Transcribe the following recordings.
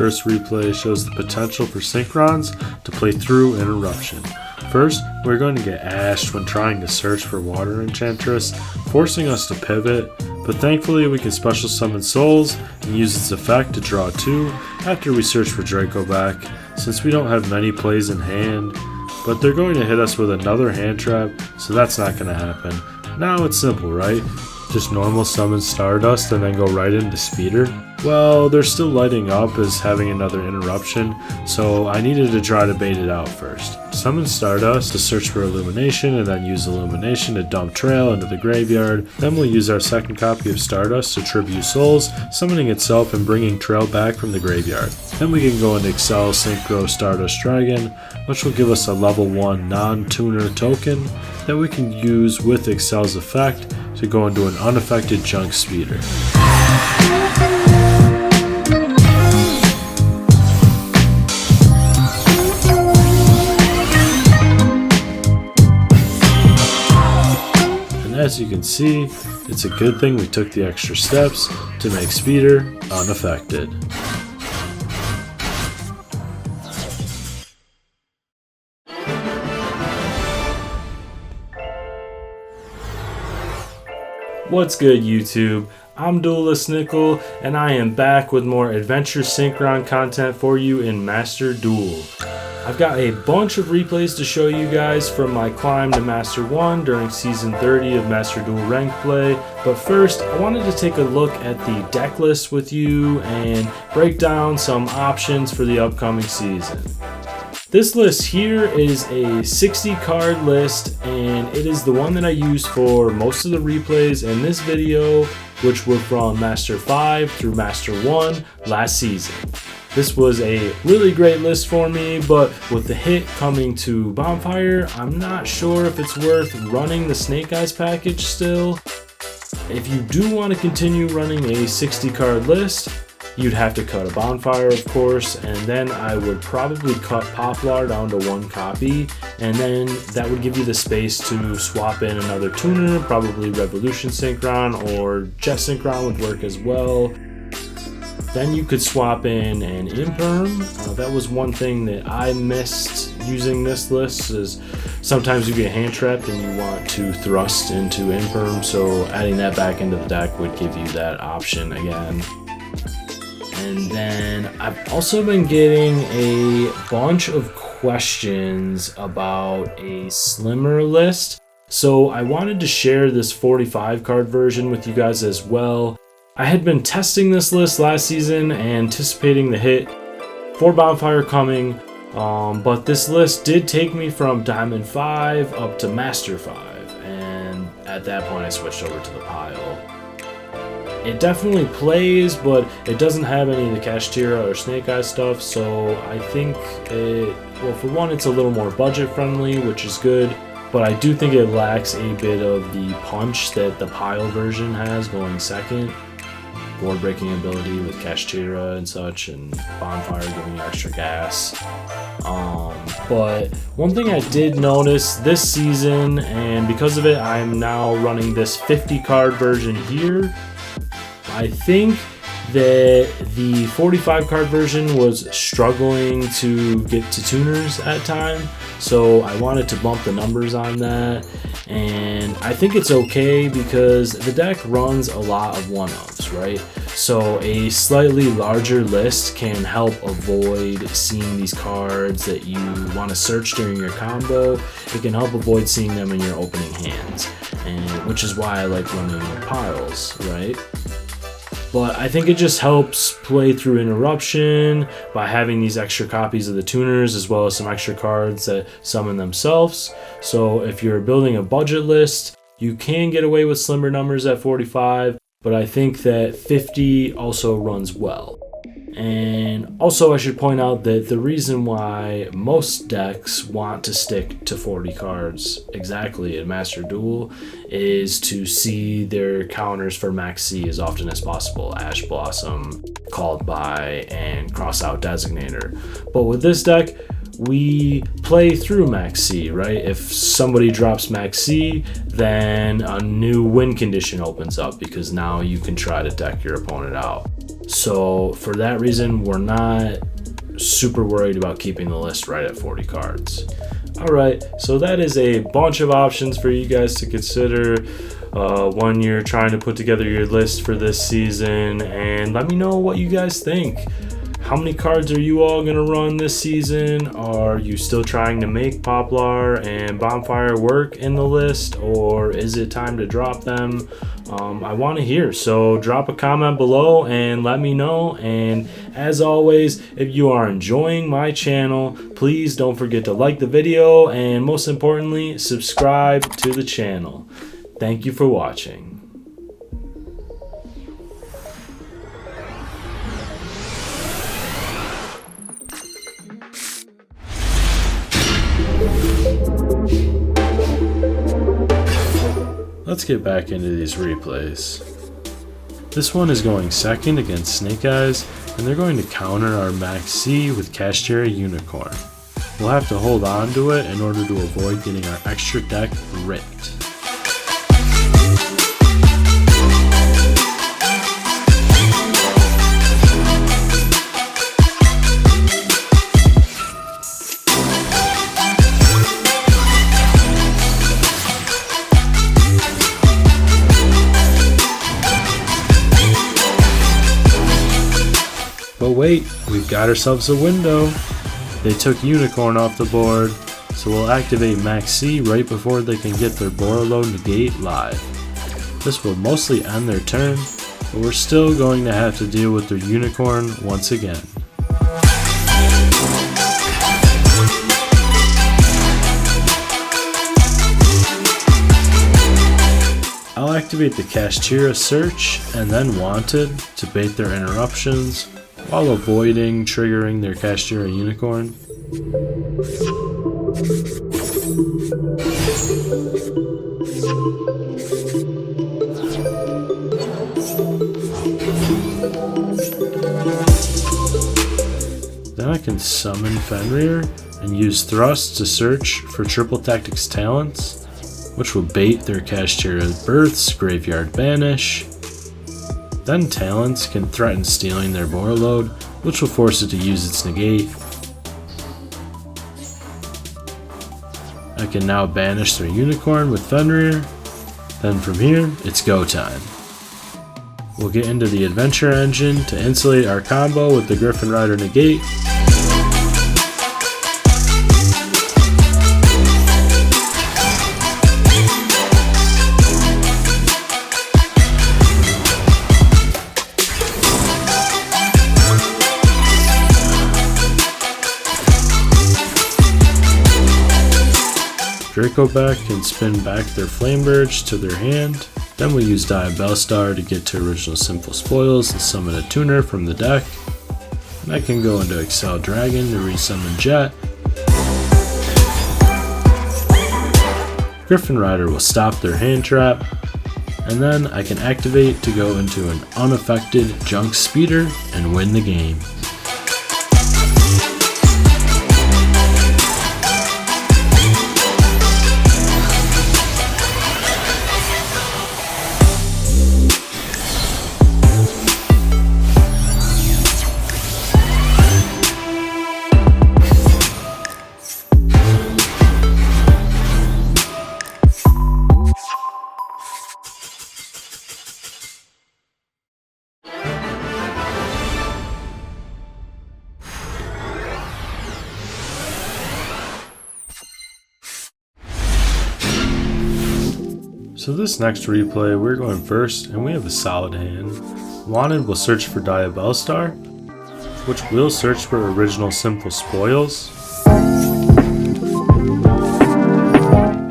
first replay shows the potential for Synchrons to play through Interruption. First, we're going to get ashed when trying to search for Water Enchantress, forcing us to pivot, but thankfully we can special summon Souls and use its effect to draw 2 after we search for Draco back, since we don't have many plays in hand, but they're going to hit us with another hand trap, so that's not going to happen. Now it's simple, right? Just normal summon Stardust and then go right into Speeder. Well, they're still lighting up as having another interruption, so I needed to try to bait it out first. Summon Stardust to search for Illumination and then use Illumination to dump Trail into the graveyard. Then we'll use our second copy of Stardust to tribute Souls, summoning itself and bringing Trail back from the graveyard. Then we can go into Accel Synchro Stardust Dragon, which will give us a level 1 non-tuner token that we can use with Accel's effect to go into an unaffected Junk Speeder. As you can see, it's a good thing we took the extra steps to make Speeder unaffected. What's good, YouTube? I'm Duelist Nickel, and I am back with more Adventure Synchron content for you in Master Duel. I've got a bunch of replays to show you guys from my climb to Master 1 during Season 30 of Master Duel Ranked Play, but first I wanted to take a look at the deck list with you and break down some options for the upcoming season. This list here is a 60 card list, and it is the one that I used for most of the replays in this video, which were from Master 5 through Master 1 last season. This was a really great list for me, but with the hit coming to Bonfire, I'm not sure if it's worth running the Snake Eyes package still. If you do want to continue running a 60 card list, you'd have to cut a Bonfire, of course, and then I would probably cut Poplar down to 1 copy, and then that would give you the space to swap in another tuner, probably Revolution Synchron or Jet Synchron would work as well. Then you could swap in an Imperm. That was one thing that I missed using this list, is sometimes you get hand trapped and you want to thrust into Imperm, so adding that back into the deck would give you that option again. And then I've also been getting a bunch of questions about a slimmer list, so I wanted to share this 45 card version with you guys as well. I had been testing this list last season, anticipating the hit for Bonfire coming, but this list did take me from Diamond 5 up to Master 5, and at that point I switched over to the pile. It definitely plays, but it doesn't have any of the Kashtira or Snake Eyes stuff, so I think well, for one, it's a little more budget friendly, which is good, but I do think it lacks a bit of the punch that the pile version has going second. Board breaking ability with Kashtira and such, and Bonfire giving you extra gas. But one thing I did notice this season, and because of it I'm now running this 50 card version here, I think that the 45 card version was struggling to get to tuners at time, so I wanted to bump the numbers on that, and I think it's okay because the deck runs a lot of one-ups, right? So a slightly larger list can help avoid seeing these cards that you want to search during your combo. It can help avoid seeing them in your opening hands, and which is why I like running piles, right? But I think it just helps play through Interruption by having these extra copies of the tuners as well as some extra cards that summon themselves. So if you're building a budget list, you can get away with slimmer numbers at 45, but I think that 50 also runs well. And also I should point out that the reason why most decks want to stick to 40 cards exactly in Master Duel is to see their counters for Max C as often as possible. Ash Blossom, Called By, and Cross Out Designator. But with this deck, we play through Max C, right? If somebody drops Max C, then a new win condition opens up because now you can try to deck your opponent out. So for that reason, we're not super worried about keeping the list right at 40 cards. Alright, so that is a bunch of options for you guys to consider when you're trying to put together your list for this season, and let me know what you guys think. How many cards are you all going to run this season? Are you still trying to make Poplar and Bonfire work in the list, or is it time to drop them? I want to hear, so drop a comment below and let me know. And as always, if you are enjoying my channel, please don't forget to like the video, and most importantly, subscribe to the channel. Thank you for watching. Let's get back into these replays. This one is going second against Snake Eyes, and they're going to counter our Max C with Kashtira Unicorn. We'll have to hold on to it in order to avoid getting our extra deck ripped. But wait, we've got ourselves a window. They took Unicorn off the board, so we'll activate Max C right before they can get their Borolo Negate live. This will mostly end their turn, but we're still going to have to deal with their Unicorn once again. I'll activate the Kashtira Search and then Wanted to bait their interruptions, while avoiding triggering their Kashtira Unicorn. Then I can summon Fenrir and use Thrust to search for Triple Tactics talents, which will bait their Kashtira Births, Graveyard Banish. Then Talents can threaten stealing their Boroload, which will force it to use its negate. I can now banish their Unicorn with Fenrir. Then from here, it's go time. We'll get into the Adventure Engine to insulate our combo with the Griffin Rider negate. Dracoback can spin back their Flamebirds to their hand. Then we use Diabellstar to get to original Simple Spoils and summon a tuner from the deck. And I can go into Accel Dragon to resummon Jet. Griffin Rider will stop their hand trap. And then I can activate to go into an unaffected Junk Speeder and win the game. So this next replay, we're going first, and we have a solid hand. Wanted will search for Diabellstar, which will search for original Simple Spoils.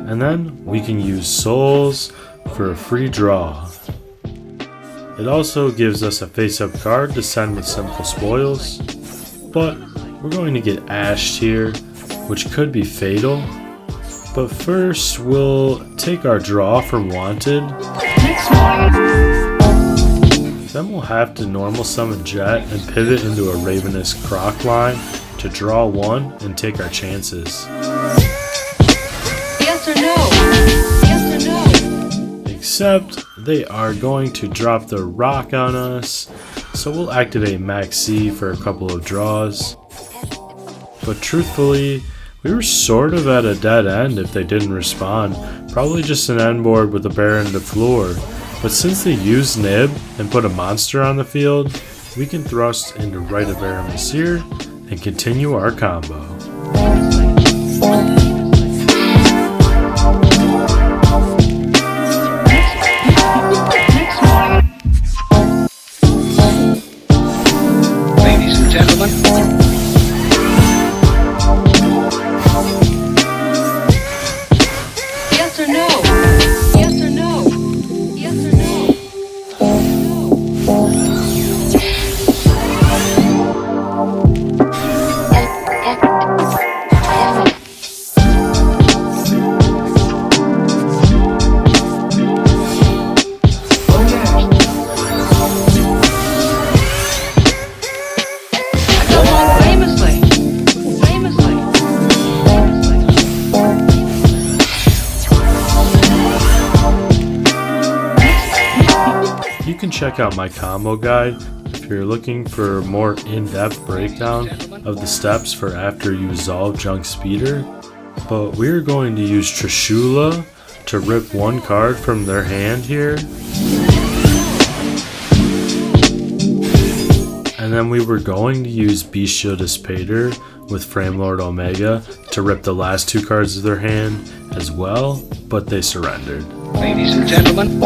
And then we can use Souls for a free draw. It also gives us a face-up card to send with Simple Spoils, but we're going to get ashed here, which could be fatal. But first, we'll take our draw from Wanted. Then we'll have to normal summon Jet and pivot into a Ravenous Croc line to draw one and take our chances. Yes or no? Yes or no? Except they are going to drop the rock on us, so we'll activate Max C for a couple of draws. But truthfully, we were sort of at a dead end if they didn't respond, probably just an end board with a Baronne to floor. But since they used Nib and put a monster on the field, we can thrust into right of Aramasir and continue our combo. Ladies and gentlemen, Yes or no? Yes or no? Yes or no? Come on, famously. Famously. You can check out my combo guide if you're looking for a more in-depth breakdown of the steps for after you resolve Junk Speeder, but we're going to use Trishula to rip one card from their hand here. And then we were going to use Bestial Dispater with Framelord Omega to rip the last two cards of their hand as well, but they surrendered. ladies and gentlemen,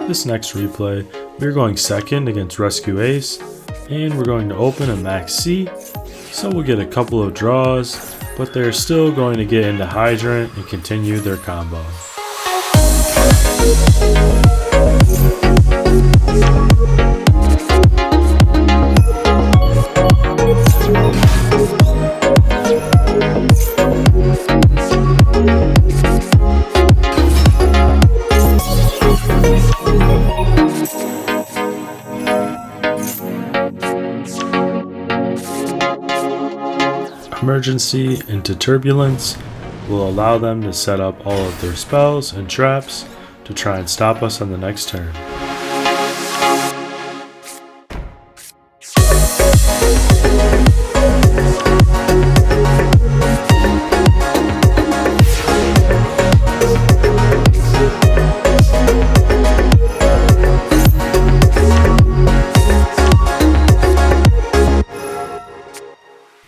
This next replay, we're going second against Rescue Ace, and we're going to open a Max C, so we'll get a couple of draws, but they're still going to get into Hydrant and continue their combo. Emergency into Turbulence will allow them to set up all of their spells and traps to try and stop us on the next turn.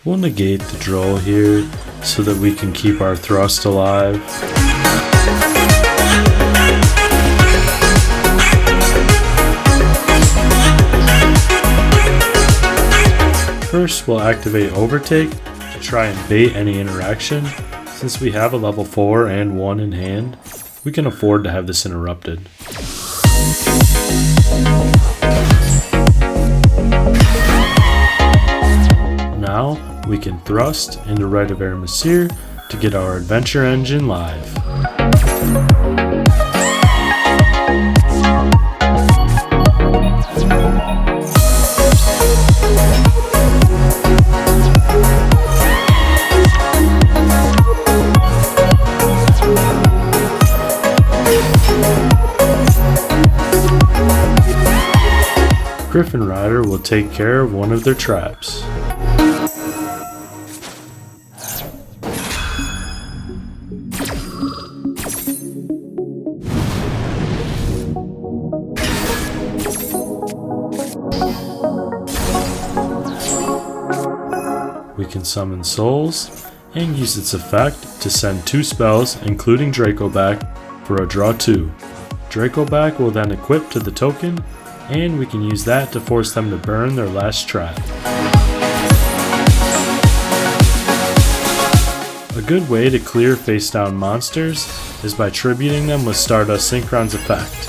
We'll negate the Droll here so that we can keep our thrust alive. First, we'll activate Overtake to try and bait any interaction. Since we have a level 4 and 1 in hand, we can afford to have this interrupted. Now, we can thrust into right of Aramasir to get our adventure engine live. Griffin Rider will take care of one of their traps. We can summon Souls and use its effect to send 2 spells, including Draco back, for a draw 2. Draco back will then equip to the token, and we can use that to force them to burn their last trap. A good way to clear face down monsters is by tributing them with Stardust Synchron's effect.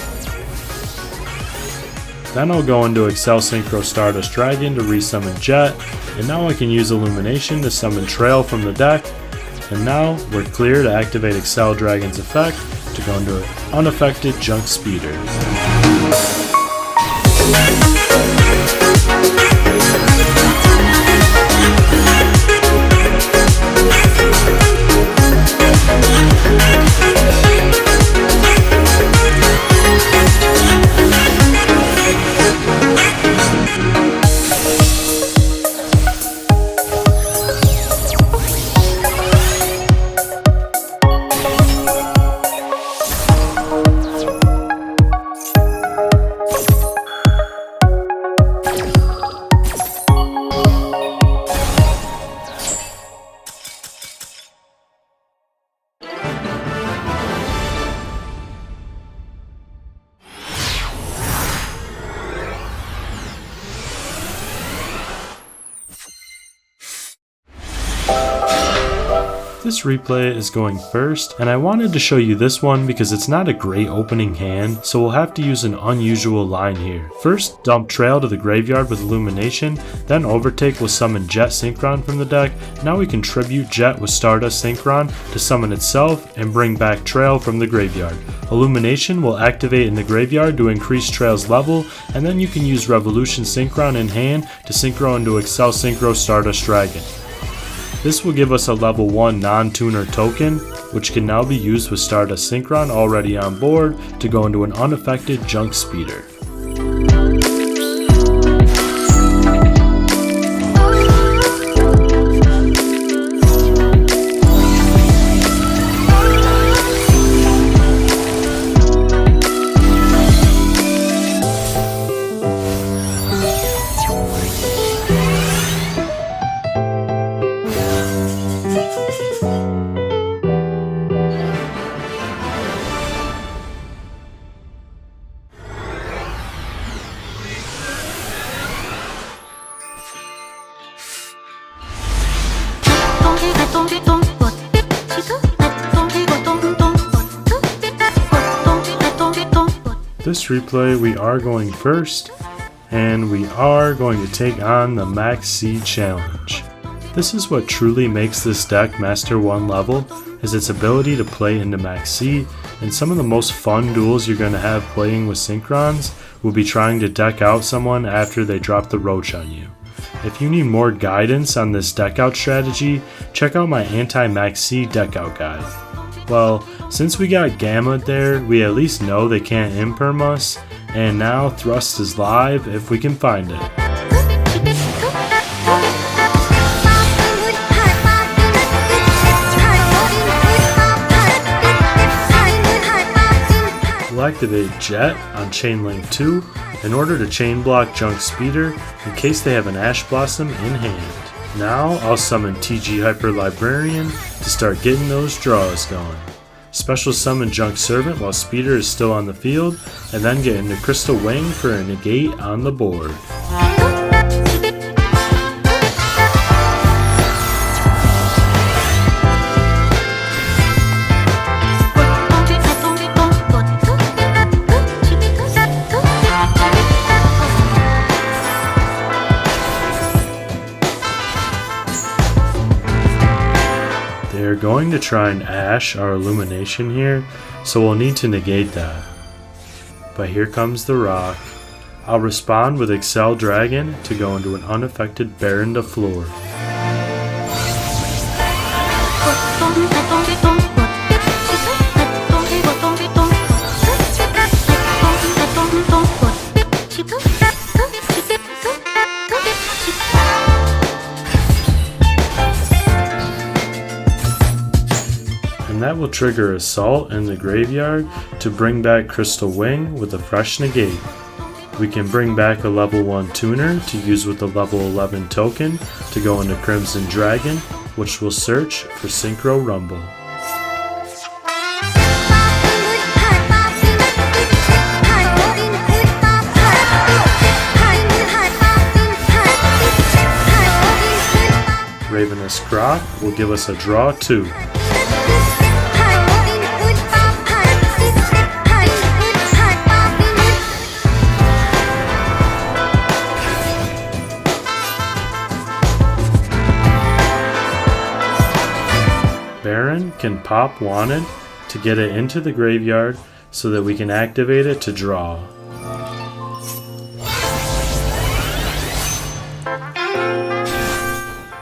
Then I'll go into Accel Synchro Stardust Dragon to resummon Jet, and now I can use Illumination to summon Trail from the deck, and now we're clear to activate Accel Dragon's effect to go into Unaffected Junk Speeder. This replay is going first, and I wanted to show you this one because it's not a great opening hand, so we'll have to use an unusual line here. First, dump Trail to the graveyard with Illumination, then Overtake will summon Jet Synchron from the deck. Now we can tribute Jet with Stardust Synchron to summon itself and bring back Trail from the graveyard. Illumination will activate in the graveyard to increase Trail's level, and then you can use Revolution Synchron in hand to synchro into Accel Synchro Stardust Dragon. This will give us a level 1 non-tuner token, which can now be used with Stardust Synchron already on board to go into an unaffected Junk Speeder. This replay we are going first, and we are going to take on the Max C challenge. This is what truly makes this deck Master 1 level, is its ability to play into Max C, and some of the most fun duels you're going to have playing with Synchrons will be trying to deck out someone after they drop the Roach on you. If you need more guidance on this Deckout strategy, check out my ANTI-MAXX Deckout guide. Well, since we got Gamma there, we at least know they can't imperm us, and now Thrust is live if we can find it. We'll activate Jet on Chain Link 2 in order to chain block Junk Speeder in case they have an Ash Blossom in hand. Now I'll summon TG Hyper Librarian to start getting those draws going. Special summon Junk Servant while Speeder is still on the field, and then get into Crystal Wing for a negate on the board. They're going to try and Ash our Illumination here, so we'll need to negate that. But here comes the rock. I'll respond with Accel Dragon to go into an unaffected Baronne de Fleur. And that will trigger Assault in the graveyard to bring back Crystal Wing with a fresh negate. We can bring back a level 1 tuner to use with the level 11 token to go into Crimson Dragon, which will search for Synchro Rumble. Ravenous Croc will give us a draw 2. can pop Wanted to get it into the graveyard so that we can activate it to draw.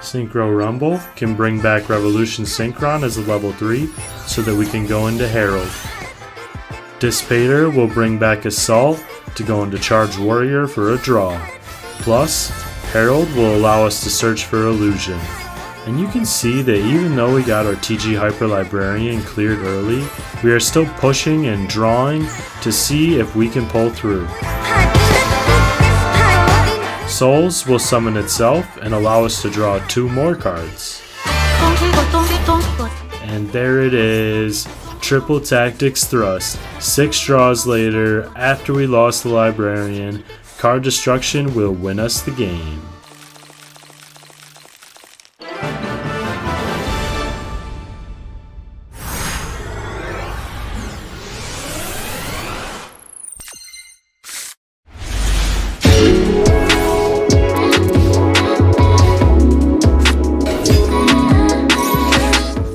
Synchro Rumble can bring back Revolution Synchron as a level 3 so that we can go into Herald. Dissipator will bring back Assault to go into Charge Warrior for a draw. Plus, Herald will allow us to search for Illusion. And you can see that even though we got our TG Hyper Librarian cleared early, we are still pushing and drawing to see if we can pull through. Souls will summon itself and allow us to draw 2 more cards. And there it is, Triple Tactics Thrust. 6 draws later, after we lost the Librarian, card destruction will win us the game.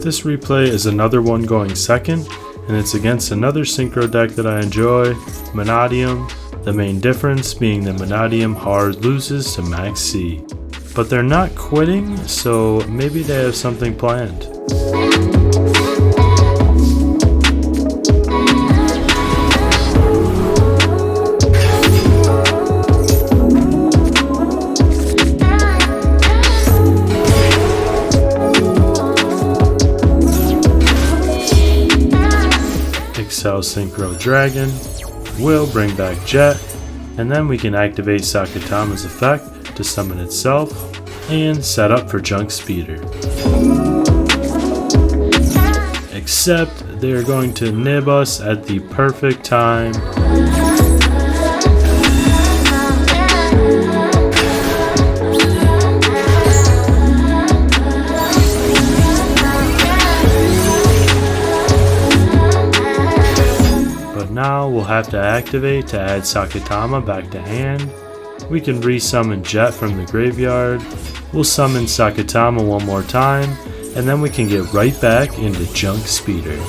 This replay is another one going second, and it's against another Synchro deck that I enjoy, Mannadium, the main difference being that Mannadium hard loses to Max C. But they're not quitting, so maybe they have something planned. Accel Synchro Dragon will bring back Jet, and then we can activate Sakatama's effect to summon itself and set up for Junk Speeder. Except they're going to nib us at the perfect time. Now we'll have to activate to add Sakatama back to hand. We can re-summon Jet from the graveyard. We'll summon Sakatama one more time, and then we can get right back into Junk Speeder.